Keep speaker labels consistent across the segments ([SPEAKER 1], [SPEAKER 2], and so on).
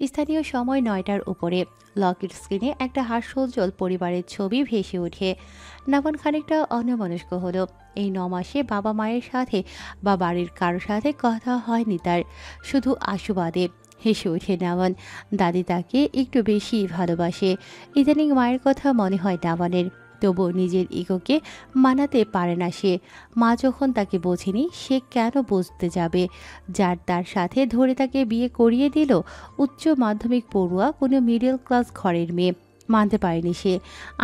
[SPEAKER 1] স্থানীয় সময় ৯টার উপরে লকের স্ক্রিনে একটা হাস্যোজ্জ্বল পরিবারের ছবি ভেসে ওঠে। নাভান খানিকটা অন্যমনস্ক হলো। এই ৯ মাসে বাবা মায়ের সাথে বা বাড়ির কারোর সাথে কথা হয়নি তার, শুধু আশুবাদে। হেসে ওঠে নাভান। দাদি তাকে একটু বেশি ভালোবাসে। ইদানিং মায়ের কথা মনে হয় নাভানের, তবুও নিজের ইগোকে মানাতে পারে না সে। মা যখন তাকে বোঝেনি, সে কেন বুঝতে যাবে? যার তার সাথে ধরে তাকে বিয়ে করিয়ে দিল উচ্চ মাধ্যমিক পড়ুয়া কোনো মিডল ক্লাস ঘরের মেয়ে। মানতে পারেনি সে।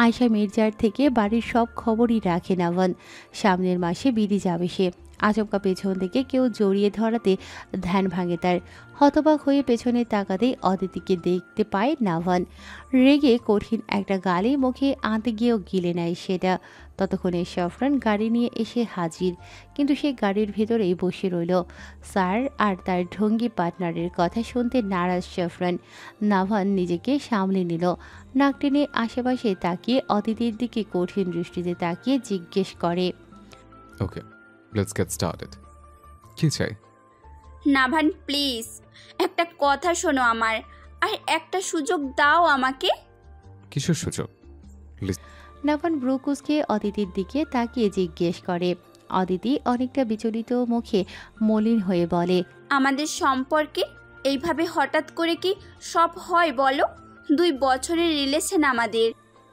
[SPEAKER 1] আয়শা মির্জার থেকে বাড়ির সব খবরই রাখে নাভান। সামনের মাসে বিড়ি যাবে সে। আচমকা পেছন থেকে কেউ জড়িয়ে ধরাতে ধ্যান ভাঙে তার। হতবাক হয়ে পেছনে তাকাতেই অদিতিকে দেখতে পায় নাভান। রেগে কঠিন একটা গালি মুখে আনতে গিয়েও গিলে নেয় সেটা। ততক্ষণে সফরান গাড়ি নিয়ে এসে হাজির, কিন্তু সে গাড়ির ভেতরেই বসে রইল। স্যার আর তার ঢঙ্গি পার্টনারের কথা শুনতে নারাজ সফরান। নাভান নিজেকে সামলে নিল। নাক টেনে আশেপাশে তাকিয়ে অদিতির দিকে কঠিন দৃষ্টিতে তাকিয়ে জিজ্ঞেস করে,
[SPEAKER 2] ওকে, লেটস গেট স্টার্টেড। কি চাই?
[SPEAKER 3] নাভান প্লিজ, একটা কথা শোনো আমার, আর একটা সুযোগ দাও আমাকে।
[SPEAKER 2] কিসের সুযোগ?
[SPEAKER 1] নাভান ব্রুকুসকে অদিতির দিকে তাকিয়ে জিজ্ঞেস করে। অদিতি অনেকটা বিচলিত মুখে মলিন হয়ে বলে,
[SPEAKER 3] আমাদের সম্পর্কে এইভাবে হঠাৎ করে কি সব হয় বলো? 2 বছরের রিলেশন আমাদের।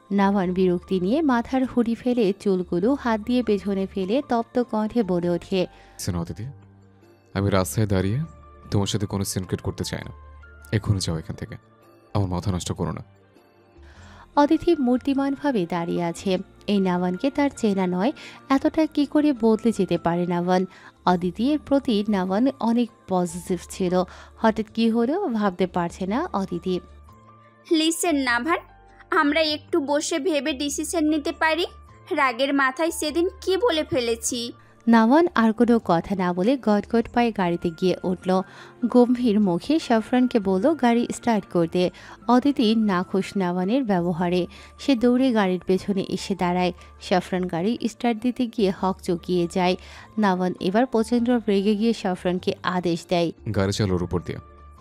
[SPEAKER 1] নাভান বিরক্তি নিয়ে মাথার হুড়ি ফেলে চুলগুলো হাত দিয়ে পেছনে ফেলে তপ্ত কণ্ঠে বলে ওঠে,
[SPEAKER 2] অদিতি, আমি রাস্তায় দাঁড়িয়ে তোমার সাথে কোনো সিনক্রেট করতে চাই না। এখনই যাও এখান থেকে, আমার মাথা নষ্ট করো না।
[SPEAKER 1] অদিতি মূর্তিমানভাবে দাঁড়িয়ে আছে। এই নাভানকে তার চেনা নয়, এতটা কি করে বদলে যেতে পারে নাভান? অদিতির প্রতি নাভান অনেক পজিটিভ ছিল, হঠাৎ কি হলো ভাবতে পারছে না অদিতি।
[SPEAKER 3] লিসেন নাভান, আমরা একটু বসে ভেবে ডিসিশন নিতে পারি। রাগের মাথায় সেদিন কি বলে ফেলেছি।
[SPEAKER 1] নাভান আর কোনো কথা না বলে গটগট পায়ে গাড়িতে গিয়ে উঠল। গম্ভীর মুখে সফরানকে বলল গাড়ি স্টার্ট করতে। অদিতি নাখুশ নাভানের ব্যবহারে। সে দৌড়ে গাড়ির পেছনে এসে দাঁড়ায়। সফরান গাড়ি স্টার্ট দিতে গিয়ে হক চকিয়ে যায়। নাভান এবার প্রচণ্ড রেগে গিয়ে সফরানকে আদেশ দেয়,
[SPEAKER 2] গাড়ি চালোর উপর দিয়ে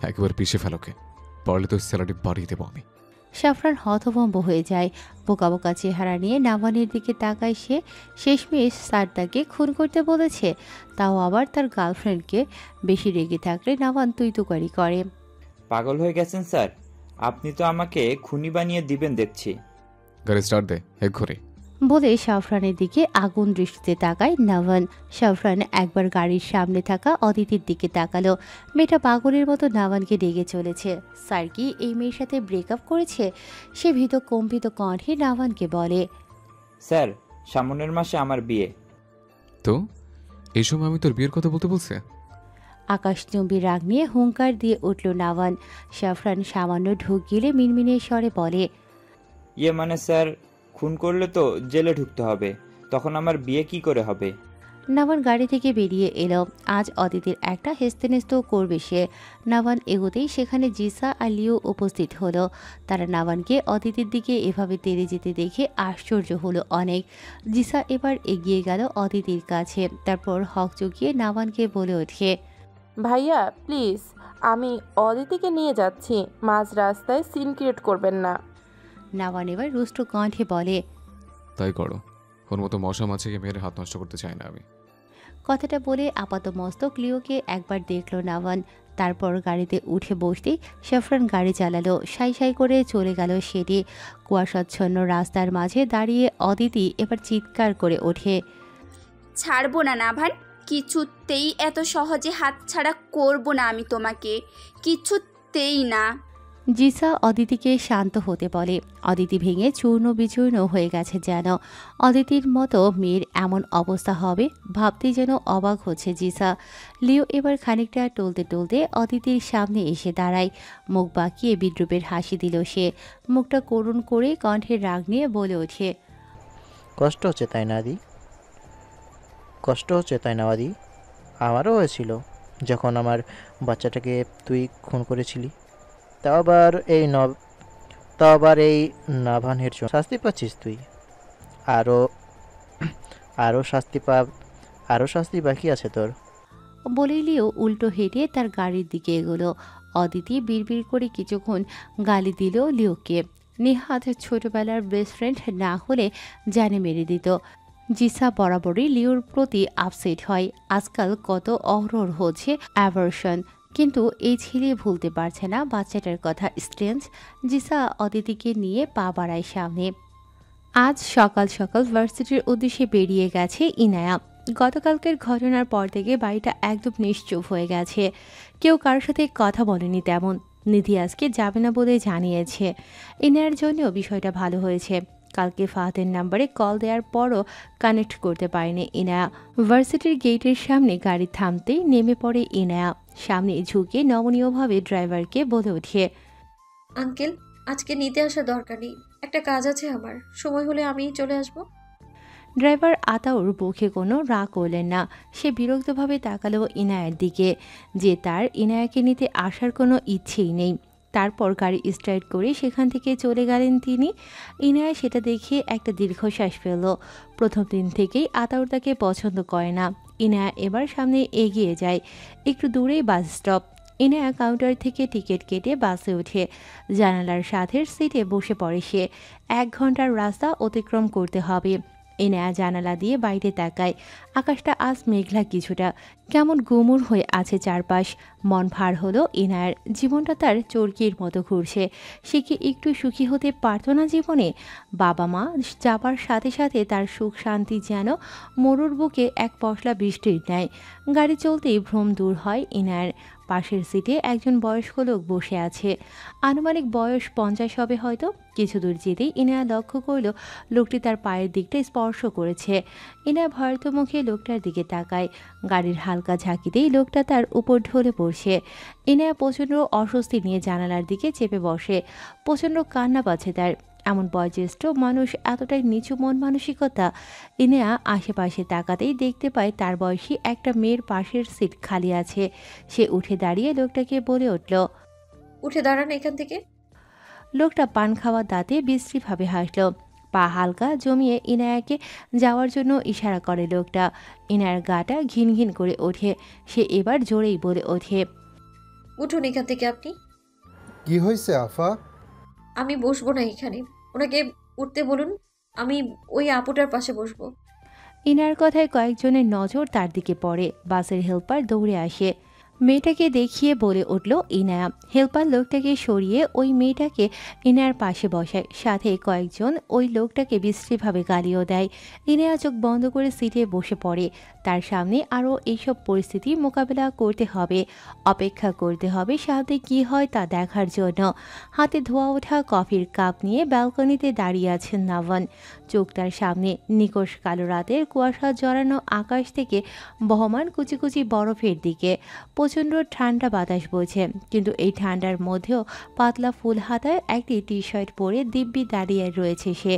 [SPEAKER 2] একবার পিছিয়ে ফেলোকে, পারলে তো স্যালারি বাড়িয়ে দেবো আমি।
[SPEAKER 1] সাফরান হতভম্ব হয়ে যায়। বোকা বোকা চেহারা নিয়ে নাভানের দিকে তাকায় সে। শেষমেশ স্যার তাকে খুন করতে বলেছে, তাও আবার তার গার্লফ্রেন্ডকে। বেশি রেগে থাকলে নাভান তুইতুকারি করে।
[SPEAKER 4] পাগল হয়ে গেছেন স্যার, আপনি তো আমাকে খুনি বানিয়ে দিবেন দেখছি।
[SPEAKER 2] গাড়ি স্টার্ট দে এক ঘরে।
[SPEAKER 1] বলে সাফরানের দিকে আগুন দৃষ্টিতে তাকায় নাভান। সাফরান একবার গাড়ির সামনে থাকা অদিতির দিকে তাকালো। মেয়েটা পাগলের মতো নাভানকে ডেকে চলেছে। স্যার কি এই মেয়ের সাথে ব্রেকআপ করেছে? সে ভীত কম্পিত কণ্ঠে নাভানকে বলে,
[SPEAKER 4] স্যার, সামনের মাসে আমার বিয়ে।
[SPEAKER 2] তো এই সময় আমি তোর বিয়ের কথা বলতে বলছে?
[SPEAKER 1] আকাশচুম্বী রাগ নিয়ে হুঙ্কার দিয়ে উঠল নাভান। সাফরান সামান্য ঢুক গিলে মিনমিনে স্বরে বলে,
[SPEAKER 4] ইয়ে মানে স্যার, খুন করলে তো জেলে ঢুকতে হবে, তখন আমার বিয়ে কি করে হবে?
[SPEAKER 1] নাভান গাড়ি থেকে বেরিয়ে এলো। আজ অদিতির একটা হেস্তেনেস্ত করবে সে। নাভান এগোতেই সেখানে জিসা আর লিও উপস্থিত হলো। তারা নাভানকে অদিতির দিকে এভাবে তেড়ে যেতে দেখে আশ্চর্য হলো অনেক। জিসা এবার এগিয়ে গেল অদিতির কাছে, তারপর হক চুকিয়ে নাভানকে বলে ওঠে,
[SPEAKER 5] ভাইয়া প্লিজ, আমি অদিতিকে নিয়ে যাচ্ছি, মাঝ রাস্তায় সিন ক্রিয়েট করবেন না।
[SPEAKER 1] নাভান এবার রুষ্ট কণ্ঠে বলে,
[SPEAKER 2] তাই করো, ওর মতো মশা মাছিকে মেরে হাত নষ্ট করতে চাই না আমি।
[SPEAKER 1] কথাটা বলে আপাত মস্তক লিওকে একবার দেখল নাভান। তারপর গাড়িতে উঠে বসতেই সাফরান গাড়ি চালালো। সাই সাই করে চলে গেল সেটি। কুয়াশাচ্ছন্ন রাস্তার মাঝে দাঁড়িয়ে অদিতি এবার চিৎকার করে ওঠে,
[SPEAKER 3] ছাড়বো না নাভান, কিছুতেই এত সহজে হাতছাড়া করবো না আমি তোমাকে, কিছুতেই না।
[SPEAKER 1] জিসা অদিতিকে শান্ত হতে বলে। অদিতি ভেঙে চূর্ণ বিচূর্ণ হয়ে গেছে যেন। অদিতির মতো মেয়ের এমন অবস্থা হবে ভাবতেই যেন অবাক হচ্ছে জিসা। লিও এবার খানিকটা টলতে টলতে অদিতির সামনে এসে দাঁড়ায়। মুখ বাঁকিয়ে বিদ্রুপের হাসি দিল সে। মুখটা করুণ করে কণ্ঠের রাগ নিয়ে বলে ওঠে,
[SPEAKER 6] কষ্ট হচ্ছে তাই না আদি? কষ্ট হচ্ছে তাই না আদি? আমারও হয়েছিল যখন আমার বাচ্চাটাকে তুই খুন করেছিলি। তাও আবার এই নাভানের জন্য শাস্তি পাচ্ছিস তুই। আরও আরও শাস্তি বাকি আছে তোর।
[SPEAKER 1] বলেই লিও উল্টো হেঁটে তার গাড়ির দিকে এগোলো। অদিতি বিড়বিড় করে কিছুক্ষণ গালি দিল লিওকে। নিহাত ছোটবেলার বেস্ট ফ্রেন্ড না হলে জানে মেরে দিত। জিসা বরাবরই লিওর প্রতি আপসেট হয়। আজকাল কত অহরহ হচ্ছে অ্যাভার্সন, কিন্তু এই ছেলে ভুলতে পারছে না বাচ্চাটার কথা। স্ট্রেঞ্জ। জিসা অদিতিকে নিয়ে পা বাড়ায় সামনে। আজ সকাল সকাল ভার্সিটির উদ্দেশ্যে বেরিয়ে গেছে ইনায়া। গতকালকের ঘটনার পর থেকে বাড়িটা একদম নিশ্চুপ হয়ে গেছে। কেউ কারোর সাথে কথা বলেনি তেমন। নিধি আজকে যাবে না বলে জানিয়েছে। ইনায়ার জন্যও বিষয়টা ভালো হয়েছে। কালকে ফাহাদের নাম্বারে কল দেওয়ার পরও কানেক্ট করতে পারেনি ইনায়া। ভার্সিটির গেটের সামনে গাড়ি থামতেই নেমে পড়ে ইনায়া। সামনে ঝুঁকে নমনীয়ভাবে ড্রাইভারকে বলে ওঠে,
[SPEAKER 7] আঙ্কেল, আজকে নিতে আসা দরকার নেই, একটা কাজ আছে আমার, সময় হলে আমিই চলে আসব।
[SPEAKER 1] ড্রাইভার আতাউর মুখে কোনো রাগ করলেন না। সে বিরক্তভাবে তাকালো ইনায়ার দিকে, যে তার ইনায়াকে নিতে আসার কোনো ইচ্ছেই নেই। তারপর গাড়ি স্টার্ট করে সেখান থেকে চলে গেলেন তিনি। ইনায়া সেটা দেখে একটা দীর্ঘশ্বাস ফেলল। প্রথম দিন থেকেই আতাউর তাকে পছন্দ করে না। ইনায়া এবার সামনে এগিয়ে যায়। একটু দূরেই বাস স্টপ। ইনায়া কাউন্টার থেকে টিকিট কেটে বাসে ওঠে। জানালার সাথের সিটে বসে পড়ে সে। 1 ঘন্টার রাস্তা অতিক্রম করতে হবে। ইনায়া জানালা দিয়ে বাইরে তাকায়। আকাশটা আজ মেঘলা কিছুটা, কেমন গুমুর হয়ে আছে চারপাশ। মন ভার হলো ইনায়ার। জীবনটা তার চরকির মতো ঘুরছে। সে কি একটু সুখী হতে পারত না জীবনে? বাবা মা যাবার সাথে সাথে তার সুখ শান্তি যেন মরুর বুকে এক পশলা বৃষ্টির ন্যায়। গাড়ি চলতেই ভ্রম দূর হয় ইনায়ার। পাশের সিটে একজন বয়স্ক লোক বসে আছে। আনুমানিক বয়স 50 হবে হয়তো। কিছু দূর যেতেই ইনায়া লক্ষ্য করল লোকটি তার পায়ের দিকটা স্পর্শ করেছে। ইনায়া ভয়ার্ত মুখে লোকটার দিকে তাকায়। গাড়ির হালকা ঝাঁকিতেই লোকটা তার উপর ঢলে পড়ছে। ইনায়া প্রচণ্ড অস্বস্তি নিয়ে জানালার দিকে চেপে বসে। প্রচণ্ড কান্না পাচ্ছে তার। এমন বয়োজ্যেষ্ঠ মানুষ, এতটাই নিচু মন মানসিকতা। ইনায়া আশেপাশে তাকাতেই দেখতে পায় তার বয়সী একটা মেয়ের পাশের সিট খালি আছে। সে উঠে দাঁড়িয়ে লোকটাকে বলে উঠল,
[SPEAKER 7] উঠে দাঁড়ান এখান থেকে।
[SPEAKER 1] লোকটা পান খাওয়া দাঁতে বিশ্রীভাবে হাসল। পা হালকা জমিয়ে ইনায়াকে যাওয়ার জন্য ইশারা করে লোকটা। ইনায়ার গাটা ঘিন ঘিন করে ওঠে। সে এবার জোরেই বলে ওঠে,
[SPEAKER 7] উঠুন এখান থেকে আপনি।
[SPEAKER 8] কি হয়েছে আফা?
[SPEAKER 7] আমি বসবো না এখানে, ওনাকে উঠতে বলুন, আমি ওই আপুটার পাশে বসবো।
[SPEAKER 1] ইনার কথায় কয়েকজনের নজর তার দিকে পড়ে। বাসের হেল্পার দৌড়ে আসে। মেয়েটাকে দেখিয়ে বলে উঠল ইনায়া। হেল্পার লোকটাকে সরিয়ে ওই মেয়েটাকে ইনায়ার পাশে বসায়। সাথে কয়েকজন ওই লোকটাকে বিশ্রীভাবে গালিও দেয়। ইনায়া চোখ বন্ধ করে সিটে বসে পড়ে। তার সামনে আরও এইসব পরিস্থিতি মোকাবেলা করতে হবে। অপেক্ষা করতে হবে সাথে কি হয় তা দেখার জন্য। হাতে ধোয়া ওঠা কফির কাপ নিয়ে ব্যালকনিতে দাঁড়িয়ে আছেন নাভান। চোখ তার সামনে নিকষ কালো রাতের কুয়াশা জড়ানো আকাশ থেকে বহমান কুচি কুচি বরফের দিকে। প্রচণ্ড ঠান্ডা বাতাস বইছে, কিন্তু এই ঠান্ডার মধ্যেও পাতলা ফুল হাতায় একটি টি শার্ট পরে দিব্যি দাঁড়িয়ে রয়েছে সে।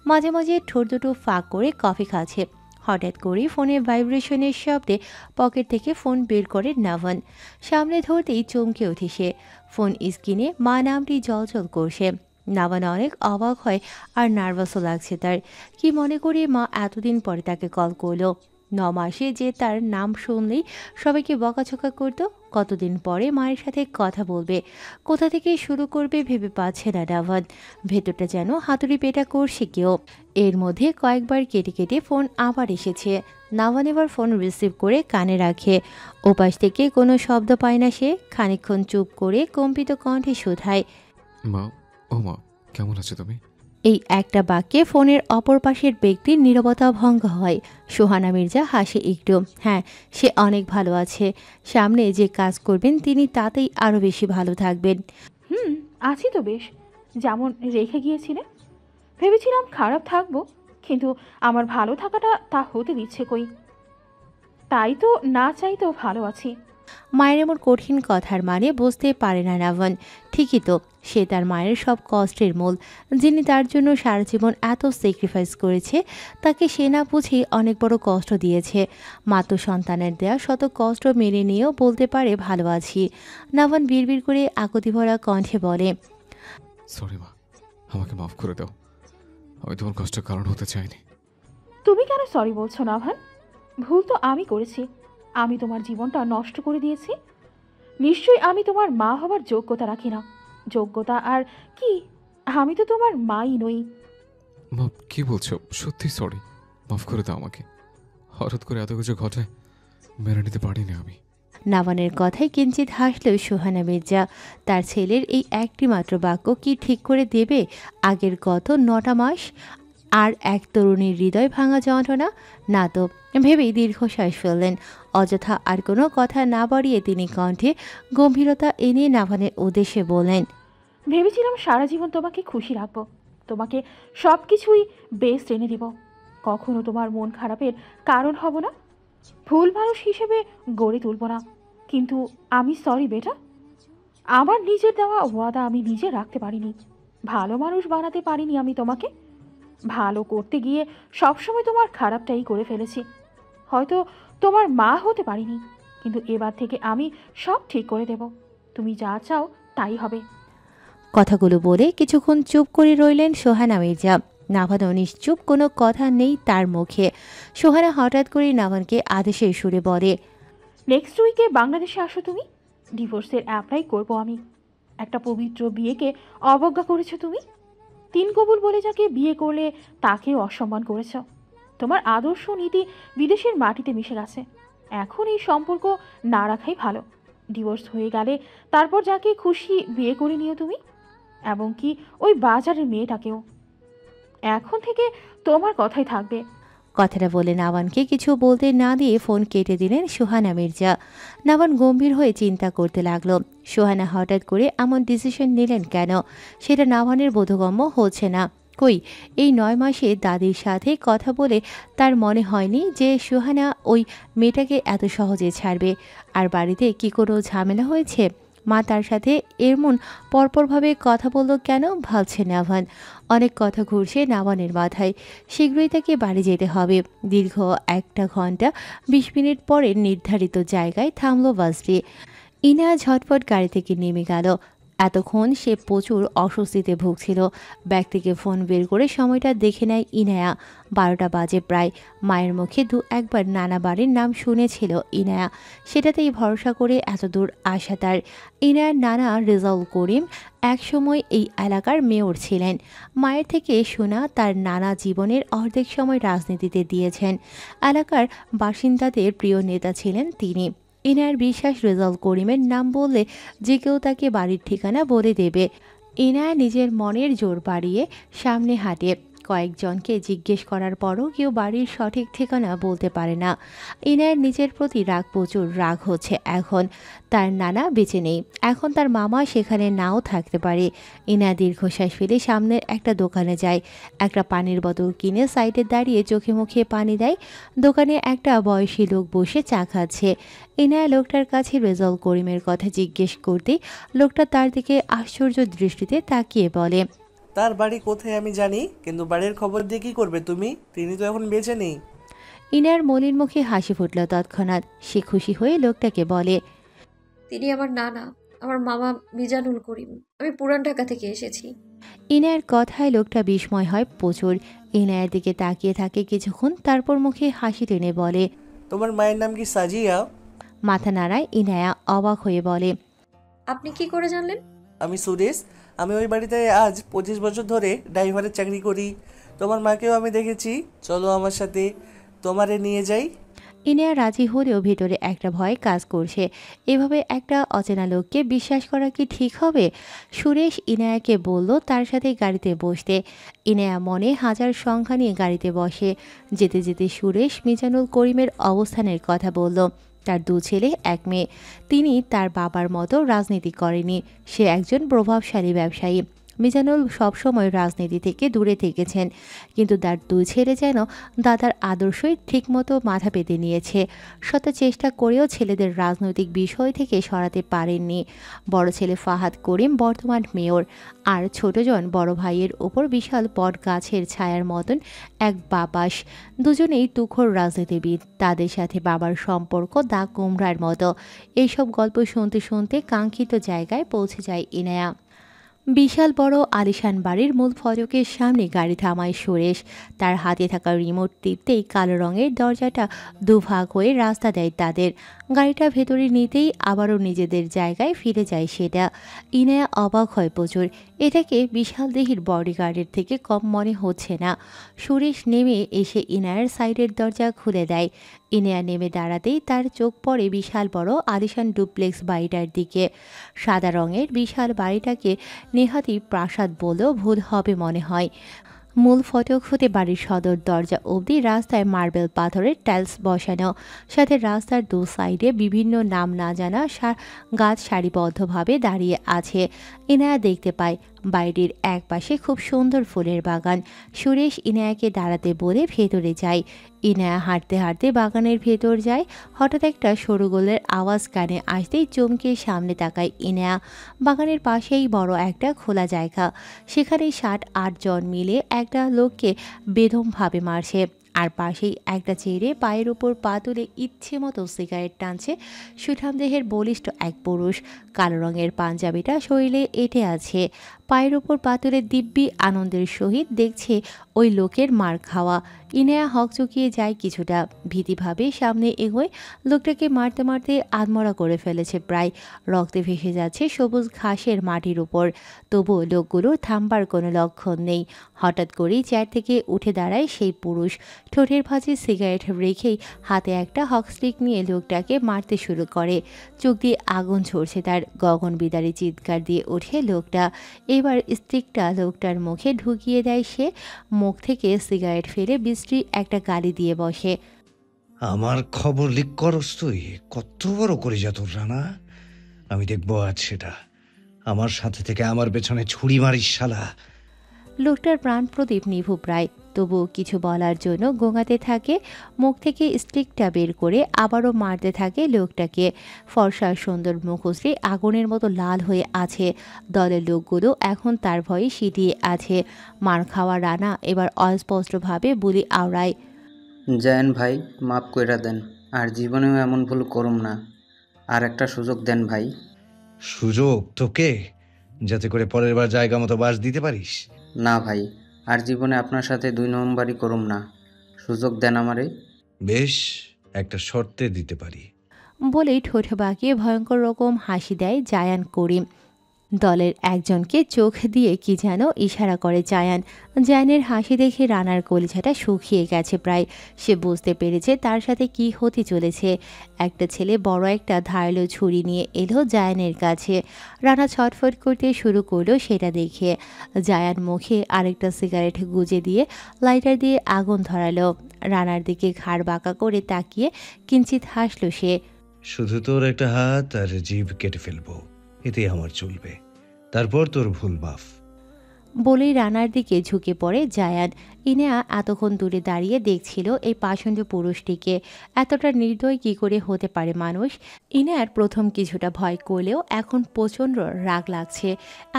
[SPEAKER 1] মাঝে মাঝে ঠোঁট দুটো ফাঁক করে কফি খাচ্ছে। হঠাৎ করে ফোনের ভাইব্রেশনের শব্দে পকেট থেকে ফোন বের করে নাভান। সামনে ধরতেই চমকে ওঠে সে। ফোন স্ক্রিনে মা নামটি জলজল করছে। নাভান অনেক অবাক হয় আর নার্ভাসও লাগছে তার। কি মনে করে মা এতদিন পরে তাকে কল করলো? 9 মাসে যে তার নাম শুনলেই সবাইকে বকাঝকা করত। কতদিন পরে মায়ের সাথে কথা বলবে, কোথা থেকে শুরু করবে ভেবে পাচ্ছে না নাভান। ভেতরটা যেন হাতুড়ি পেটা করছে কেউ। এর মধ্যে কয়েকবার কেটে কেটে ফোন আবার এসেছে। নাভান এবার ফোন রিসিভ করে কানে রাখে। ওপাশ থেকে কোনো শব্দ পায় না সে। খানিকক্ষণ চুপ করে কম্পিত কণ্ঠে শুধায়,
[SPEAKER 2] মা, ও মা, কেমন আছো তুমি?
[SPEAKER 1] এই একটা বাক্যে ফোনের অপর পাশের ব্যক্তির নীরবতা ভঙ্গ হয়। সোহানা মির্জা হাসে একটু। হ্যাঁ, সে অনেক ভালো আছে। সামনে যে কাজ করবেন তিনি তাতেই আরও বেশি ভালো থাকবেন।
[SPEAKER 9] আছি তো বেশ, যেমন রেখে গিয়েছিলে। ভেবেছিলাম খারাপ থাকবো, কিন্তু আমার ভালো থাকাটা তা হতে দিচ্ছে কই। তাই তো না চাইতেও ভালো আছি।
[SPEAKER 1] মায়ের এমন কঠিন কথার মানে বুঝতে পারে না নাভান। ঠিকই তো, সে তার মায়ের সব কষ্টের মূল। যিনি তার জন্য সারা জীবন এত স্যাক্রিফাইস করেছে, তাকে সে না বুঝেই অনেক বড় কষ্ট দিয়েছে। মাত্র সন্তানের দেয়া শত কষ্ট মেনে নিয়েও বলতে পারে ভালো আছি। নাভান বিড়বিড় করে আকুতি ভরা কণ্ঠে বলে,
[SPEAKER 2] সরি মা, আমাকে মাফ করে দাও। আমি তোমার কষ্টের কারণ হতে চাইনি।
[SPEAKER 9] তুমি কেন সরি বলছো নাভান? ভুল তো আমি করেছি। আমি তোমার জীবনটা নষ্ট করে দিয়েছি। নিশ্চয়ই আমি তোমার মা হবার যোগ্যতা রাখি না। যোগ্যতা আর কি, আমি তো তোমার মাই নই।
[SPEAKER 2] মা কি বলছো? সত্যি সরি, মাফ করে দাও আমাকে। হঠাৎ করে এত কিছু ঘটায় মেনে নিতে পারিনি আমি।
[SPEAKER 1] নাভানের কথায় কিঞ্চিত হাসল সোহানা মির্জা। তার ছেলের এই একটি মাত্র বাক্য কি ঠিক করে দেবে আগের গত 9টা মাস আর এক তরুণীর হৃদয় ভাঙা যন্ত্রণা? না তো, ভেবেই দীর্ঘশ্বাস ফেললেন। অযথা আর কোনো কথা না বাড়িয়ে তিনি কণ্ঠে গম্ভীরতা এনে নাভানের উদ্দেশ্যে বললেন,
[SPEAKER 9] ভেবেছিলাম সারা জীবন তোমাকে খুশি রাখবো, তোমাকে সব কিছুই বেস্ট এনে দিব, কখনো তোমার মন খারাপের কারণ হব না, ভুল মানুষ হিসেবে গড়ে তুলব না। কিন্তু আমি সরি বেটা, আমার নিজের দেওয়া ওয়াদা আমি নিজে রাখতে পারিনি। ভালো মানুষ বানাতে পারিনি আমি তোমাকে। ভালো করতে গিয়ে সবসময় তোমার খারাপটাই করে ফেলেছি। হয়তো তোমার মা হতে পারিনি, কিন্তু এবার থেকে আমি সব ঠিক করে দেব। তুমি যা চাও তাই হবে।
[SPEAKER 1] কথাগুলো বলে কিছুক্ষণ চুপ করে রইলেন সোহানা মির্জা। নাভানও নিশ্চুপ, কোনো কথা নেই তার মুখে। সোহানা হঠাৎ করে নাভানকে আদেশের সুরে বলে,
[SPEAKER 9] নেক্সট উইকে বাংলাদেশে আসো তুমি, ডিভোর্সের অ্যাপ্লাই করব আমি। একটা পবিত্র বিয়েকে অবজ্ঞা করেছো তুমি। 3 কবুল বলে যাকে বিয়ে করলে তাকে অসম্মান করেছ। তোমার আদর্শ নীতি বিদেশের মাটিতে মিশে গেছে। এখন এই সম্পর্ক না রাখাই ভালো। ডিভোর্স হয়ে গেলে তারপর যাকে খুশি বিয়ে করে নিও তুমি, এবং কি ওই বাজারের মেয়েটাকেও। এখন থেকে তোমার কথাই থাকবে।
[SPEAKER 1] কথাটা বলে নাভানকে কিছু বলতে না দিয়ে ফোন কেটে দিলেন সোহানা মির্জা। নাভান গম্ভীর হয়ে চিন্তা করতে লাগলো, সোহানা হঠাৎ করে এমন ডিসিশন নিলেন কেন? সেটা নাভানের বোধগম্য হচ্ছে না। কই, এই 9 মাসে দাদির সাথে কথা বলে তার মনে হয়নি যে সোহানা ওই মেয়েটাকে এত সহজে ছাড়বে। আর বাড়িতে কি কোনো ঝামেলা হয়েছে? মা তার সাথে এমন পরপরভাবে কথা বলল কেন ভাবছে নাভান। অনেক কথা ঘুরছে নাভানের মাথায়। শীঘ্রই তাকে বাড়ি যেতে হবে। দীর্ঘ 1 ঘন্টা 20 মিনিট পরে নির্ধারিত জায়গায় থামল বাসটি। ইনা ঝটপট গাড়ি থেকে নেমে গেল। এতক্ষণ সে প্রচুর অস্বস্তিতে ভুগছিল। ব্যাগ থেকে ফোন বের করে সময়টা দেখে নেয় ইনায়া। 12টা বাজে প্রায়। মায়ের মুখে 2-1বার নানা বাড়ির নাম শুনেছিল ইনায়া, সেটাতেই ভরসা করে এতদূর আসা তার। ইনায়ার নানা রেজাউল করিম একসময় এই এলাকার মেয়র ছিলেন। মায়ের থেকে শোনা তার নানা জীবনের অর্ধেক সময় রাজনীতিতে দিয়েছেন। এলাকার বাসিন্দাদের প্রিয় নেতা ছিলেন তিনি। ইনায়ার বিশ্বাস রেজাউল করিমের নাম বললে যে কেউ তাকে বাড়ির ঠিকানা বলে দেবে। ইনায়া নিজের মনের জোর বাড়িয়ে সামনে হাঁটে। কয়েকজনকে জিজ্ঞেস করার পরও কেউ বাড়ির সঠিক ঠিকানা বলতে পারে না। ইনায়ার নিজের প্রতি প্রচুর রাগ হচ্ছে এখন। তার নানা বেঁচে নেই, এখন তার মামা সেখানে নাও থাকতে পারে। ইনায়া দীর্ঘশ্বাস ফেলে সামনের একটা দোকানে যায়। একটা পানির বোতল কিনে সাইডে দাঁড়িয়ে চোখে মুখে পানি দেয়। দোকানে একটা বয়সী লোক বসে চা খাচ্ছে। ইনায়া লোকটার কাছে রেজাউল করিমের কথা জিজ্ঞেস করতে লোকটা তার দিকে আশ্চর্য দৃষ্টিতে তাকিয়ে বলে,
[SPEAKER 10] তার বাড়ি কোথায় আমি জানি, কিন্তু বাড়ির খবর দিয়ে কি করবে তুমি? তিনি তো এখন বেঁচে নেই।
[SPEAKER 1] ইনার মলিন মুখে হাসি ফুটল তৎক্ষণাৎ। সে খুশি হয়ে লোকটাকে বলে,
[SPEAKER 7] তিনি আমার নানা, আমার মামা মিজানুল করিম। আমি পুরান ঢাকা থেকে এসেছি।
[SPEAKER 1] ইনায়ের কথায় লোকটা বিস্ময় হয় প্রচুর। ইনায়ের দিকে তাকিয়ে থাকে কিছুক্ষণ, তারপর মুখে হাসি টেনে বলে,
[SPEAKER 10] তোমার মায়ের নাম কি সাজিয়া?
[SPEAKER 1] মাথা নাড়ায় ইনায়া অবাক হয়ে বলে,
[SPEAKER 7] আপনি কি করে জানলেন?
[SPEAKER 10] আমি সুরেশ। আমি ওই বাড়িতে আজ 25 বছর ধরে ড্রাইভারের চাকরি করি। তোমার মাকেও আমি দেখেছি। চলো আমার সাথে, তোমারে নিয়ে যাই।
[SPEAKER 1] ইনায়া রাজি হলেও ভেতরে একটা ভয় কাজ করছে। এভাবে একটা অচেনা লোককে বিশ্বাস করা কি ঠিক হবে? সুরেশ ইনায়াকে বলল তার সাথে গাড়িতে বসতে। ইনায়া মনে হাজার সংখ্যা নিয়ে গাড়িতে বসে। যেতে যেতে সুরেশ মিজানুল করিমের অবস্থানের কথা বলল। তার 2 ছেলে 1 মেয়ে। তিনি তার বাবার মতো রাজনীতি করেনি। সে একজন প্রভাবশালী ব্যবসায়ী। মিজানুল সবসময় রাজনীতি থেকে দূরে থেকেছেন, কিন্তু তার 2 ছেলে যেন দাদার আদর্শই ঠিকমতো মাথা পেতে নিয়েছে। শত চেষ্টা করেও ছেলেদের রাজনৈতিক বিষয় থেকে সরাতে পারেননি। বড় ছেলে ফাহাদ করিম বর্তমান মেয়র, আর ছোটজন বড় ভাইয়ের ওপর বিশাল বট গাছের ছায়ার মতন এক বাবাস। দুজনেই তুখোড় রাজনীতিবিদ। তাদের সাথে বাবার সম্পর্ক দা কুমড়ার মতো। এইসব গল্প শুনতে শুনতে কাঙ্ক্ষিত জায়গায় পৌঁছে যায় ইনায়া। বিশাল বড় আলিশান বাড়ির মূল ফটকের সামনে গাড়ি থামায় সুরেশ। তার হাতে থাকা রিমোট টিপতেই কালো রঙের দরজাটা দুভাগ হয়ে রাস্তা দেয় তাদের। গাড়িটা ভেতরে নিতেই আবারও নিজেদের জায়গায় ফিরে যায় সেটা। ইনায়া অবাক হয় প্রচুর। এটাকে বিশাল দেহির বডিগার্ডের থেকে কম মনে হচ্ছে না। সুরেশ নেমে এসে ইনায়ার সাইডের দরজা খুলে দেয়। ইনায়া নেমে দাঁড়াতেই তার চোখ পড়ে বিশাল বড় আলিশান ডুপ্লেক্স বাড়িটার দিকে। সাদা রঙের বিশাল বাড়িটাকে নেহাতি প্রাসাদ বলেও ভুল হবে মনে হয়। মূল ফটক হতে বাড়ির সদর দরজা অবধি রাস্তায় মার্বেল পাথরের টাইলস বসানো, সাথে রাস্তার দু সাইডে বিভিন্ন নাম না জানা গাছ সারিবদ্ধভাবে দাঁড়িয়ে আছে। ইনায়া দেখতে পায় বাড়িটির এক পাশে খুব সুন্দর ফুলের বাগান। সুরেশ ইনায়াকে দাঁড়াতে বলে ভেতরে যায়। ইনায়া হাঁটতে হাঁটতে বাগানের ভেতর যায়। হঠাৎ একটা সরুগোলের আওয়াজ কানে আসতেই চমকে সামনে তাকায় ইনায়া। বাগানের পাশেই বড় একটা খোলা জায়গা, সেখানে 7-8 জন মিলে একটা লোককে বেদমভাবে মারছে। আর পাশেই একটা চেয়ারে পায়ের উপর পা তুলে ইচ্ছে মতো সিগারেট টানছে সুঠাম দেহের বলিষ্ঠ এক পুরুষ। কালো রঙের পাঞ্জাবিটা শরীরে এঁটে আছে। পায়ের উপর পা তুলে দিব্যি আনন্দের সহিত দেখছে ওই লোকের মার খাওয়া। ইনায়া হকচকিয়ে যায় কিছুটা, ভীতিভাবে সামনে এগোয়। লোকটাকে মারতে মারতে আধমরা করে ফেলেছে প্রায়। রক্তে ভেসে যাচ্ছে সবুজ ঘাসের মাটির উপর। তবুও লোকগুলোর থামবার কোনো লক্ষণ নেই। হঠাৎ করেই চেয়ার থেকে উঠে দাঁড়ায় সেই পুরুষ। ঠোঁটের ভাঁজে সিগারেট রেখেই হাতে একটা হকস্টিক নিয়ে লোকটাকে মারতে শুরু করে। চোখ দিয়ে আগুন ঝরছে তার। গগনবিদারী চিৎকার দিয়ে ওঠে লোকটা। এবার স্টিকটা লোকটার মুখে ঢুকিয়ে দেয় সে। মুখ থেকে সিগারেট ফেলে বিশ্রী একটা গালি দিয়ে বসে।
[SPEAKER 11] আমার খবর লিক করস তুই? কত বড় করে যা তোর রানা, আমি দেখবো আজ সেটা। আমার সাথে থেকে আমার পেছনে ছুরি মারিস শালা।
[SPEAKER 1] লোকটার প্রাণ প্রদীপ নিভু প্রায়, তবু কিছু বলার জন্য গোঙাতে থাকে। মুখ থেকে স্টিকটা বের করে আবারও মারতে থাকে লোকটাকে। ফর্সা সুন্দর মুখশ্রী আগুনের মতো লাল হয়ে আছে। দলের লোকগুলো এখন তার ভয়ে সিটিয়ে আছে। মার খাওয়া রানা এবার অস্পষ্টভাবে বুলি আওড়ায়।
[SPEAKER 12] জায়েন ভাই, মাফ কইরা দেন, আর জীবনেও এমন ভুল করুম না। আর একটা সুযোগ দেন ভাই।
[SPEAKER 11] সুযোগ তোকে, যাতে করে পরের বার জায়গা মতো বাস দিতে পারিস?
[SPEAKER 12] না ভাই, আর জীবনে আপনার সাথে 2 নম্বরই করুম না। সুযোগ দেন আমারে।
[SPEAKER 11] বেশ, একটা শর্তে দিতে পারি।
[SPEAKER 1] বলেই ঠোঁট বাঁকিয়ে ভয়ঙ্কর রকম হাসি দেয় জায়ান করিম। দলের একজনকে চোখ দিয়ে কি যেন ইশারা করে জায়ান। জায়ানের হাসি দেখে রানার কলিজাটা শুকিয়ে গেছে প্রায়। সে বুঝতে পেরেছে তার সাথে কি হতে চলেছে। একটা ছেলে বড় একটা ধারালো ছুরি নিয়ে এলো জায়ানের কাছে। রানা ছটফট করতে শুরু করলো সেটা দেখে। জায়ান মুখে আরেকটা সিগারেট গুজে দিয়ে লাইটার দিয়ে আগুন ধরালো। রানার দিকে ঘাড় বাঁকা করে তাকিয়ে কিঞ্চিত হাসলো সে।
[SPEAKER 11] শুধু তোর একটা হাত আর জিভ কেটে ফেলবো, এতেই আমার চলবে। তারপর তোর ভুল মাফ।
[SPEAKER 1] বলেই রানার দিকে ঝুঁকে পড়ে জায়ান। ইনায়া এতক্ষণ দূরে দাঁড়িয়ে দেখছিল এই পাষণ্ড পুরুষটিকে। এতটা নির্দয় কি করে হতে পারে মানুষ? ইনায়ার প্রথম কিছুটা ভয় করলেও এখন প্রচণ্ড রাগ লাগছে।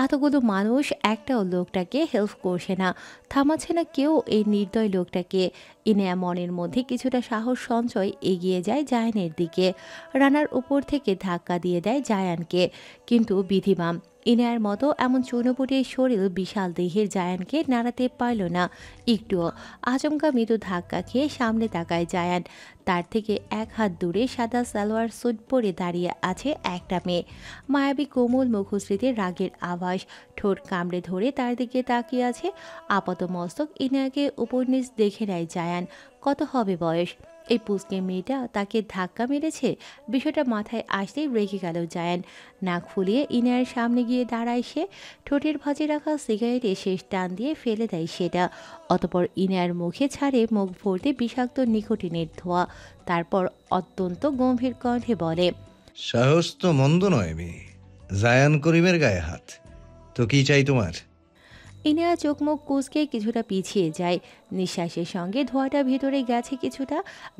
[SPEAKER 1] এতগুলো মানুষ একটাও লোকটাকে হেল্প করছে না, থামাচ্ছে না কেউ এই নির্দয় লোকটাকে। ইনায়া মনের মধ্যে কিছুটা সাহস সঞ্চয় এগিয়ে যায় জায়ানের দিকে। রানার উপর থেকে ধাক্কা দিয়ে দেয় জায়ানকে, কিন্তু বিধিমাম ইনায়ার মতো এমন চুনোপুটির শরীর বিশাল দেহের জায়ানকে নাড়াতে পারল না একটুও। আচমকা মৃদু ধাক্কা খেয়ে সামনে তাকায় জায়ান। তার থেকে 1 হাত দূরে সাদা সালোয়ার স্যুট পরে দাঁড়িয়ে আছে একটা মেয়ে। মায়াবী কোমল মুখশ্রীতে রাগের আভাস। ঠোঁট কামড়ে ধরে তার দিকে তাকিয়ে আছে। আপাত মস্তক ইনায়াকে উপর নিচ দেখে নেয় জায়ান। কত হবে বয়স? এই পুচকে মেয়েটা তাকে ধাক্কা মেরেছে। বিষয়টা মাথায় আসতেই রেগে গেল জায়ান। নাক ফুলিয়ে ইনায়ার সামনে গিয়ে দাঁড়ায় সে। ঠোঁটের ভাঁজে রাখা সিগারেটে শেষ টান দিয়ে ফেলে দেয় সেটা। অতপর ইনায়ার মুখে ছাড়ে মুখ ভর্তি বিষাক্ত নিকোটিনের ধোঁয়া। তারপর অত্যন্ত গম্ভীর কণ্ঠে বলে,
[SPEAKER 11] সাহস তো মন্দ নয় মেয়ে, জায়ান করিমের গায়ে হাত। তো কি চাই তোমার?
[SPEAKER 1] ইনায়া চোখ মুখ কুঁচকে কিছুটা পিছিয়ে যায়। নিঃশ্বাসের সঙ্গে ধোঁয়াটা ভেতরে গেছে কিছুটা।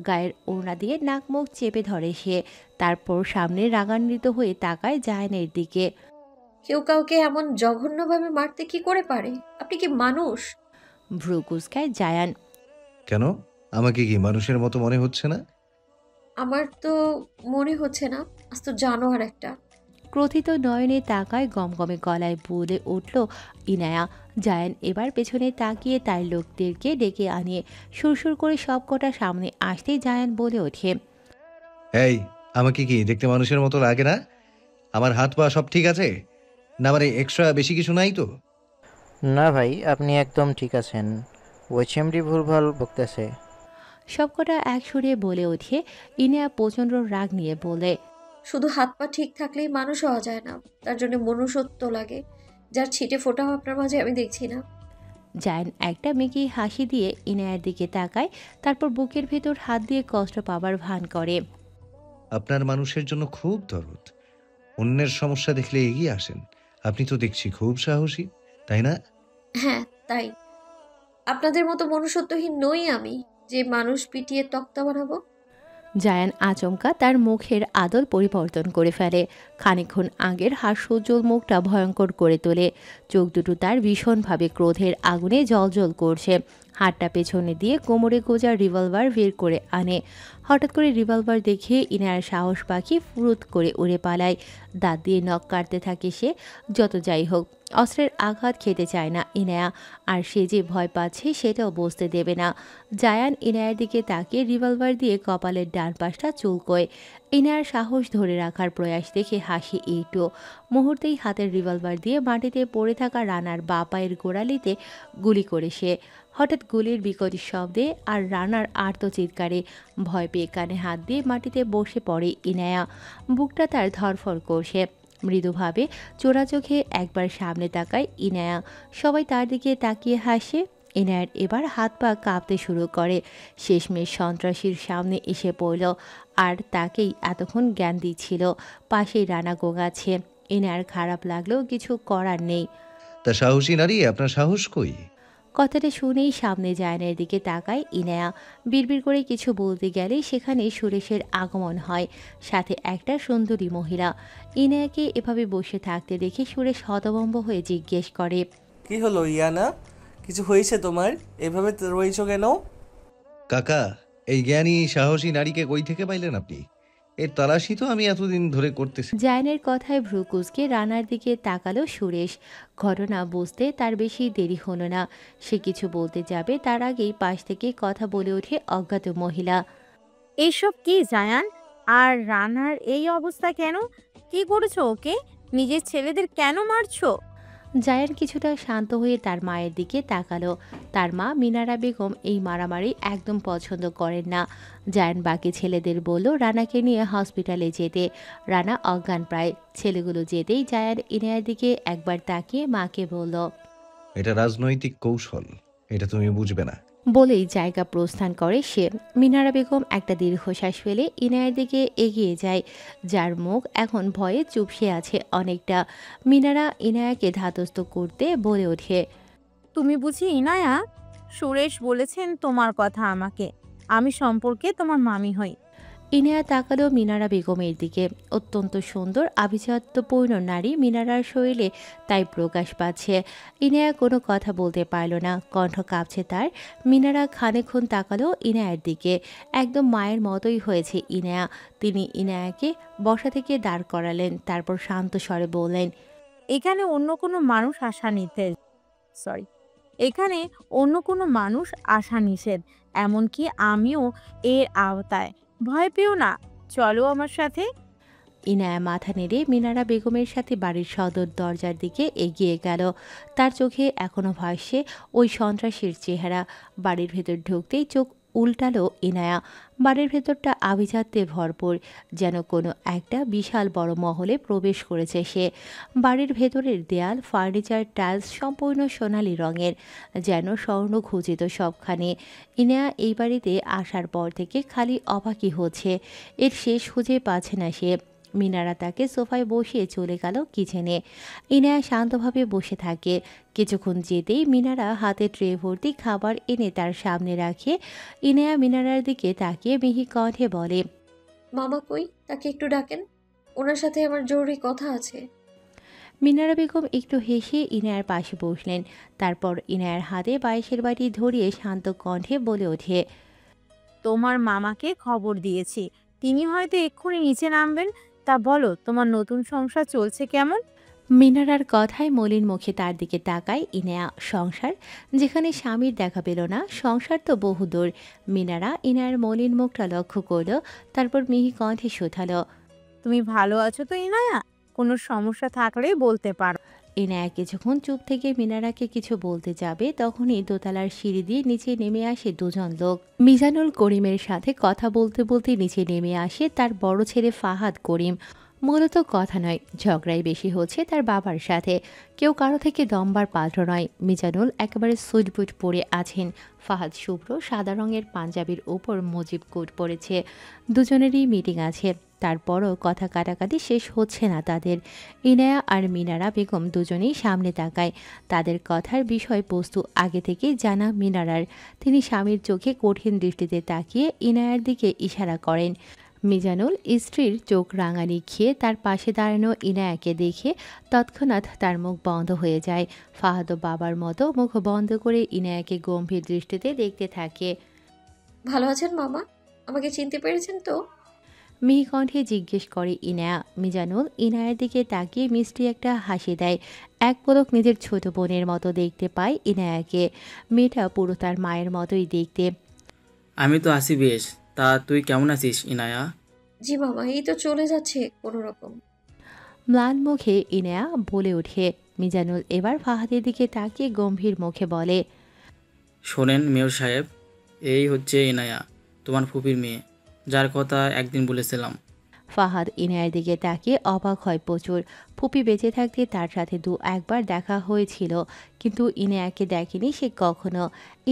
[SPEAKER 1] গায়ের ওড়না দিয়ে নাক মুখ চেপে ধরে সে। তারপর সামনে রাগান্বিত হয়ে তাকায় জায়ানের দিকে।
[SPEAKER 7] কেউ কাউকে এমন জঘন্যভাবে মারতে কি করে পারে? আপনি কি মানুষ?
[SPEAKER 1] ভ্রু কুঁচকায় জায়ান।
[SPEAKER 11] কেন, আমাকে কি মানুষের মতো মনে হচ্ছে না?
[SPEAKER 7] আমার তো মনে হচ্ছে না। আজ তো জানোয়ার একটা।
[SPEAKER 1] ক্রোধিত নয়নে তাকায় গমগমে গলায় বলে উঠল ইনায়া। জায়ান এবার পেছনে তাকিয়ে তার লোকদেরকে ডেকে আনিয়ে সুরসুর করে সবকটা সামনে আসতেই জায়ান বলে ওঠে,
[SPEAKER 11] এই, আমাকে কি দেখতে মানুষের মতো লাগে না? আমার হাত পা সব ঠিক আছে না? মানে এক্সট্রা বেশি কিছু নাই তো?
[SPEAKER 6] না ভাই, আপনি একদম ঠিক আছেন। ওই চেমড়ি ভুলভাল বকতেছে।
[SPEAKER 1] সবকটা এক সুরে বলে ওঠে। ইনায়া প্রচণ্ড রাগ নিয়ে বলে,
[SPEAKER 7] শুধু হাত পা ঠিক থাকলেই মানুষ হওয়া যায় না, তার জন্য মনুষ্যত্ব লাগে, যার ছিটে ফোটাও আপনার মাঝে আমি দেখছি না।
[SPEAKER 1] জায়ান একটা মেকি হাসি দিয়ে ইনায়ার দিকে তাকায়, তারপর বুকের ভেতর হাত দিয়ে কষ্ট পাবার ভান করে।
[SPEAKER 11] আপনার মানুষের জন্য খুব দরদ, অন্যের সমস্যা দেখলে এগিয়ে আসেন। আপনি তো দেখছি খুব সাহসী, তাই না?
[SPEAKER 7] হ্যাঁ তাই, আপনাদের মতো মনুষ্যত্বহীন নই আমি যে মানুষ পিটিয়ে তক্তা বানাবো।
[SPEAKER 1] জায়ান আচমকা তার মুখের আদল পরিবর্তন করে ফেলে। খানিকক্ষণ আগের হাস্যোজ্জ্বল মুখটা ভয়ঙ্কর করে তোলে। চোখ দুটো তার ভীষণভাবে ক্রোধের আগুনে জ্বলজ্বল করছে। হাতটা পেছনে দিয়ে কোমরে গোজা রিভলভার বের করে আনে। হঠাৎ করে রিভলভার দেখে ইনায়ার সাহস পাখি ফুরুত করে উড়ে পালায়। দাঁত দিয়ে নখ কাটতে থাকে সে। যত যাই হোক, অস্ত্রের আঘাত খেতে চায় না ইনায়া, আর সে যে ভয় পাচ্ছে সেটাও বুঝতে দেবে না। জায়ান ইনায়ার দিকে তাকিয়ে রিভলভার দিয়ে কপালের ডান পাশটা চুলকোয়। ইনায়ার সাহস ধরে রাখার প্রয়াস দেখে হাসি একটু। মুহূর্তেই হাতের রিভলভার দিয়ে মাটিতে পড়ে থাকা রানার বা পায়ের গোড়ালিতে গুলি করে সে। হঠাৎ গুলির বিকট শব্দে আর রানার আর্তচিৎকারে ভয় পেয়ে কানে হাত দিয়ে মাটিতে বসে পড়ে ইনায়া। বুকটা তার ধরফর করছে। মৃদুভাবে চোরা চোখে একবার সামনে তাকায় ইনায়া। সবাই তার দিকে তাকিয়ে হাসে। ইনায়ার এবার হাত পা কাঁপতে শুরু করে। শেষমেশ সন্ত্রাসীর সামনে এসে পড়ল, আর তাকেই এতক্ষণ জ্ঞান দিচ্ছিল। পাশেই রানা গোঙাচ্ছে। ইনায়ার খারাপ লাগলেও কিছু করার নেই।
[SPEAKER 11] তা সাহসী নারী, আপনার সাহস কই?
[SPEAKER 1] কথাটা শুনেই সামনে জায়ানের দিকে তাকায় ইনায়া। বিড়বিড় করে কিছু বলতে গেলে সেখানে সুরেশের আগমন হয়, সাথে একটা সুন্দরী মহিলা। ইনায়াকে এভাবে বসে থাকতে দেখে সুরেশ হতভম্ব হয়ে জিজ্ঞেস করে,
[SPEAKER 10] কি হলো ইয়ানা, কিছু হয়েছে তোমার? এভাবে রয়েছো কেন?
[SPEAKER 11] কাকা, এই জ্ঞানী সাহসী নারীকে কই থেকে পাইলেন আপনি? এর তালাশই তো আমি এতদিন ধরে করতেছি।
[SPEAKER 1] জায়ানের কথায় ভ্রু কুঁচকে রানার দিকে তাকালো সুরেশ। ঘটনা বুঝতে তার বেশি দেরি হলো না। সে কিছু বলতে যাবে তার আগেই পাশ থেকে কথা বলে ওঠে অজ্ঞাত মহিলা।
[SPEAKER 13] এসব কি জায়ান? আর রানার এই অবস্থা কেন? কি করেছো ওকে? নিজের ছেলেদের কেন মারছো?
[SPEAKER 1] জায়ান কিছুটা শান্ত হয়ে তার মায়ের দিকে তাকালো। তার মা মিনারা বেগম এই মারামারি একদম পছন্দ করেন না। জায়ান বাকি ছেলেদের বলল রানাকে নিয়ে হসপিটালে যেতে। রানা অজ্ঞান প্রায়। ছেলেগুলো যেতেই জায়ান ইনায়ার দিকে একবার তাকিয়ে মাকে বলল,
[SPEAKER 11] এটা রাজনৈতিক কৌশল, এটা তুমি বুঝবে না।
[SPEAKER 1] বলেই জায়গা প্রস্থান করে সে। মিনারা বেগম একটা দীর্ঘশ্বাস ফেলে ইনায়ার দিকে এগিয়ে যায়, যার মুখ এখন ভয়ে চুপসে আছে অনেকটা। মিনারা ইনায়াকে ধাতস্থ করতে বলে ওঠে,
[SPEAKER 13] তুমি বুঝি ইনায়া? সুরেশ বলেছেন তোমার কথা আমাকে। আমি সম্পর্কে তোমার মামি হই।
[SPEAKER 1] ইনায়া তাকালো মিনারা বেগমের দিকে। অত্যন্ত সুন্দর আভিজাত্যপূর্ণ নারী মিনারার শরীরে তাই প্রকাশ পাচ্ছে। ইনায়া কোনো কথা বলতে পারল না, কণ্ঠ কাঁপছে তার। মিনারা খানিকক্ষণ তাকালো ইনায়ার দিকে। একদম মায়ের মতোই হয়েছে ইনায়া। তিনি ইনায়াকে বসা থেকে দাঁড় করালেন, তারপর শান্ত স্বরে বললেন,
[SPEAKER 13] এখানে অন্য কোনো মানুষ এখানে অন্য কোনো মানুষ আসা নিষেধ, এমনকি আমিও এর আওতায়। ভয় পেও না, চলো আমার সাথে।
[SPEAKER 1] ইনায়া মাথা নেড়ে মিনারা বেগমের সাথে বাড়ির সদর দরজার দিকে এগিয়ে গেল। তার চোখে এখনো ভাসছে ওই সন্ত্রাসীর চেহারা। বাড়ির ভেতর ঢুকতেই চোখ উল্টালো ইনায়া। বাড়ির ভেতরটা আভিজাত্যে ভরপুর, যেন কোনো একটা বিশাল বড় মহলে প্রবেশ করেছে সে। বাড়ির ভেতরের দেয়াল, ফার্নিচার, টাইলস সম্পূর্ণ সোনালি রঙের, যেন স্বর্ণ খচিত সবখানে। ইনায়া এই বাড়িতে আসার পর থেকে খালি অবাকই হচ্ছে, এর শেষ খুঁজে পাচ্ছে না সে। মিনারা তাকে সোফায় বসিয়ে চলে গেল কিচেনে। ইনায়া শান্তভাবে বসে থাকে। কিছুক্ষণ যেতেই মিনারা হাতে ট্রে ভর্তি খাবার এনে তার সামনে রাখে। ইনায়া মিনারার দিকে তাকিয়ে মিহি কণ্ঠে বলে,
[SPEAKER 7] মামা কই, তাকে একটু ডাকেন, ওনার সাথে আমার জরুরি কথা আছে।
[SPEAKER 1] মিনারা বেগম একটু হেসে ইনায়ার পাশে বসলেন। তারপর ইনায়ার হাতে পায়েসের বাটি ধরিয়ে শান্ত কণ্ঠে বলে ওঠে,
[SPEAKER 13] তোমার মামাকে খবর দিয়েছি, তিনি হয়তো এক্ষুনি নিচে নামবেন। তা বলো তোমার নতুন সংসার চলছে কেমন?
[SPEAKER 1] মিনারার কথায় মলিন মুখে তার দিকে তাকায় ইনায়া। সংসার? যেখানে স্বামীর দেখা পেল না, সংসার তো বহুদূর। মিনারা ইনায়ার মলিন মুখটা লক্ষ্য করল, তারপর মিহি কণ্ঠে শোধালো,
[SPEAKER 13] তুমি ভালো আছো তো ইনায়া? কোনো সমস্যা থাকলে বলতে পারো।
[SPEAKER 1] ইনায়া কিছুক্ষণ চুপ থেকে মিনারাকে কিছু বলতে যাবে, তখনই দোতলার সিঁড়ি দিয়ে নিচে নেমে আসে দুজন লোক। মিজানুল করিমের সাথে কথা বলতে বলতে নিচে নেমে আসে তার বড় ছেলে ফাহাদ করিম। মূলত কথা নয়, ঝগড়াই বেশি হচ্ছে তার বাবার সাথে। কেউ কারো থেকে দমবার পাত্র নয়। মিজানুল একেবারে সুটবুট পরে আছেন, ফাহাদ শুভ্র সাদা রঙের পাঞ্জাবির ওপর মুজিব কোট পরেছে। দুজনেরই মিটিং আছে, তারপরও কথা কাটাকাটি শেষ হচ্ছে না তাদের। ইনায়া আর মিনারা বেগম দুজনেই সামনে তাকায়। তাদের কথার বিষয়বস্তু আগে থেকেই জানা মিনারার। তিনি স্বামীর চোখে কঠিন দৃষ্টিতে তাকিয়ে ইনায়ার দিকে ইশারা করেন। মিজানুল স্ত্রীর চোখ রাঙানি খেয়ে তার পাশে দাঁড়ানো ইনায়াকে দেখে তৎক্ষণাৎ তার মুখ বন্ধ হয়ে যায়। ফাহাদও বাবার মতো মুখ বন্ধ করে ইনায়াকে গম্ভীর দৃষ্টিতে দেখতে থাকে।
[SPEAKER 7] ভালো আছেন মামা? আমাকে চিনতে পেরেছেন তো?
[SPEAKER 1] মিহি কণ্ঠে জিজ্ঞেস করে ইনায়া। মিজানুল ইনায়ার দিকে তাকিয়ে মিষ্টি একটা হাসি দেয়। এক পলক নিজের ছোট বোনের মতো দেখতে পায় ইনায়াকে। মেয়েটা পুরো তার মায়ের মতোই দেখতে।
[SPEAKER 14] আমি তো আছি বেশ, তা তুই কেমন আছিস ইনায়া?
[SPEAKER 7] জি মামা, এই তো চলে যাচ্ছে কোনো রকম।
[SPEAKER 1] ম্লান মুখে ইনায়া বলে ওঠে। মিজানুল এবার ফাহাদের দিকে তাকিয়ে গম্ভীর মুখে বলে,
[SPEAKER 14] শোনেন মেয়র সাহেব, এই হচ্ছে ইনায়া, তোমার ফুপির মেয়ে, যার কথা একদিন বলেছিলাম।
[SPEAKER 1] ফাহাদ ইনায়ার দিকে তাকিয়ে অবাক হয় প্রচুর। ফুপি বেঁচে থাকতে তার সাথে একবার দেখা হয়েছিল, কিন্তু ইনায়াকে দেখেনি সে কখনো।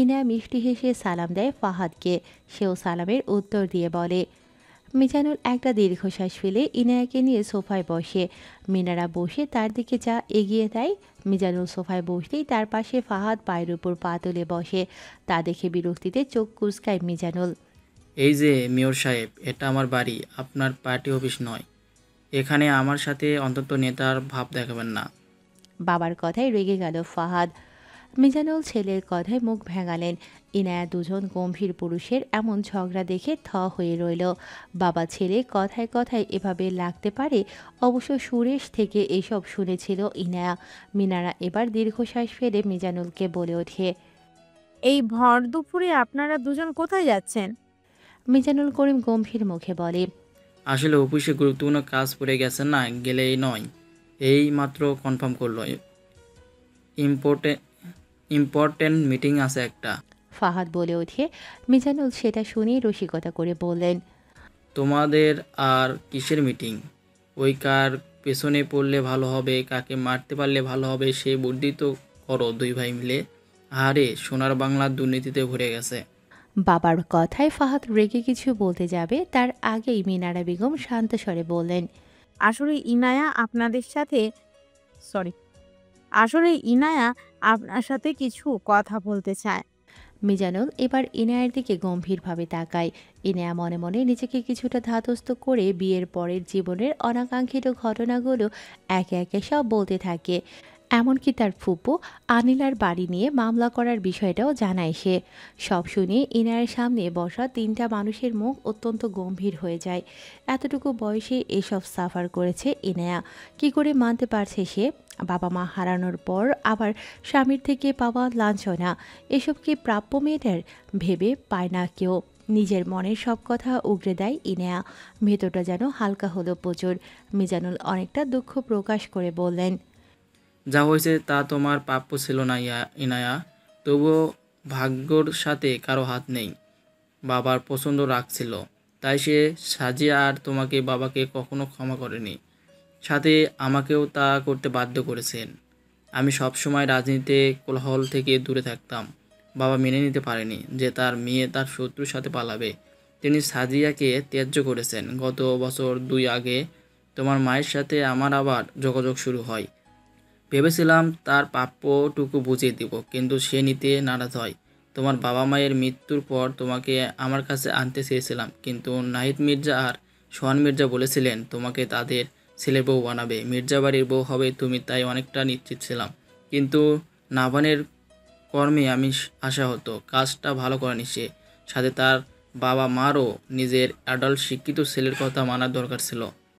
[SPEAKER 1] ইনায়া মিষ্টি হেসে সালাম দেয় ফাহাদকে, সেও সালামের উত্তর দিয়ে বলে। মিজানুল একটা দীর্ঘশ্বাস ফেলে ইনায়াকে নিয়ে সোফায় বসে। মিনারা বসে তার দিকে যা এগিয়ে দেয়। মিজানুল সোফায় বসতেই তার পাশে ফাহাদ পায়ের উপর পা তুলে বসে। তা দেখে বিরক্তিতে চোখ কুঁচকায় মিজানুল।
[SPEAKER 14] এই যে মেয়র সাহেব, এটা আমার বাড়ি, আপনার পার্টি অফিস নয়। এখানে আমার সাথে অন্তত নেতার ভাব দেখাবেন না।
[SPEAKER 1] বাবার কথায় রেগে গেল ফাহাদ। মিজানুল ছেলের কথায় মুখ ভেঙালেন। ইনায়া দুজন গম্ভীর পুরুষের এমন ঝগড়া দেখে থ হয়ে রইল। বাবা ছেলে কথায় কথায় এভাবে লাগতে পারে? অবশ্য সুরেশ থেকে এসব শুনেছিল ইনায়া। মিনারা এবার দীর্ঘশ্বাস ফেলে মিজানুলকে বলে ওঠে,
[SPEAKER 13] এই ভর দুপুরে আপনারা দুজন কোথায় যাচ্ছেন?
[SPEAKER 1] মিজানুল করিম গম্ভীর মুখে বলে,
[SPEAKER 14] আসলে অফিসে গুরুত্বপূর্ণ কাজ পড়ে গেছে না, গেলেই নয়। এই মাত্র কনফার্ম করলো, ইম্পর্টেন্ট মিটিং আছে একটা।
[SPEAKER 1] ফাহাদ বলে ওঠে। মিজানুল সেটা শুনেই রসিকতা করে বললেন,
[SPEAKER 14] তোমাদের আর কিসের মিটিং? ওই কার পেছনে পড়লে ভালো হবে, কাকে মারতে পারলে ভালো হবে, সেই বুদ্ধি তো করো দুই ভাই মিলে। আরে সোনার বাংলার দুর্নীতিতে ভরে গেছে।
[SPEAKER 1] বাবার কথায় ফাহাদ রেগে কিছু বলতে যাবে, তার আগেই মিনারা বেগম শান্ত স্বরে বললেন,
[SPEAKER 13] আসলে ইনায়া আপনার সাথে কিছু কথা বলতে চায়।
[SPEAKER 1] মিজানুল এবার ইনায়ার দিকে গম্ভীরভাবে তাকায়। ইনায়া মনে মনে নিজেকে কিছুটা ধাতস্থ করে বিয়ের পরের জীবনের অনাকাঙ্ক্ষিত ঘটনাগুলো একে একে সব বলতে থাকে। এমনকি তার ফুপু আনিলার বাড়ি নিয়ে মামলা করার বিষয়টাও জানায় সে। সব শুনে ইনায়ার সামনে বসা তিনটা মানুষের মুখ অত্যন্ত গম্ভীর হয়ে যায়। এতটুকু বয়সে এসব সাফার করেছে ইনায়া, কি করে মানতে পারছে সে? বাবা মা হারানোর পর আবার স্বামীর থেকে পাওয়া লাঞ্ছনা, এসব কি প্রাপ্য মেয়েটার? ভেবে পায় না কেউ। নিজের মনের সব কথা উগরে দেয় ইনায়া। ভেতরটা যেন হালকা হলো প্রচুর। মিজানুল অনেকটা দুঃখ প্রকাশ করে বললেন,
[SPEAKER 14] যা হয়েছে তা তোমার প্রাপ্য ছিল না ইনায়া, তবুও ভাগ্যর সাথে কারো হাত নেই। বাবার পছন্দ রাখছিল, তাই সে সাজিয়া আর তোমাকে বাবাকে কখনো ক্ষমা করেনি, সাথে আমাকেও তা করতে বাধ্য করেছেন। আমি সবসময় রাজনীতিতে কোলাহল থেকে দূরে থাকতাম। বাবা মেনে নিতে পারেনি যে তার মেয়ে তার শত্রুর সাথে পালাবে। তিনি সাজিয়াকে ত্যায্য করেছেন। গত বছর 2 আগে তোমার মায়ের সাথে আমার আবার যোগাযোগ শুরু হয়। ভেবেছিলাম তার প্রাপ্যটুকু বুঝিয়ে দিব, কিন্তু সে নিতে নারাজ হয়। তোমার বাবা মায়ের মৃত্যুর পর তোমাকে আমার কাছে আনতে চেয়েছিলাম, কিন্তু নাহিদ মির্জা আর সোহান মির্জা বলেছিলেন তোমাকে তাদের ছেলের বউ বানাবে, মির্জা বাড়ির বউ হবে তুমি, তাই অনেকটা নিশ্চিত ছিলাম। কিন্তু নাভানের কর্মে আমি আশাহত। কাজটা ভালো করেনি সে, সাথে তার বাবা মারও নিজের অ্যাডাল্ট শিক্ষিত ছেলের কথা মানার দরকার ছিল।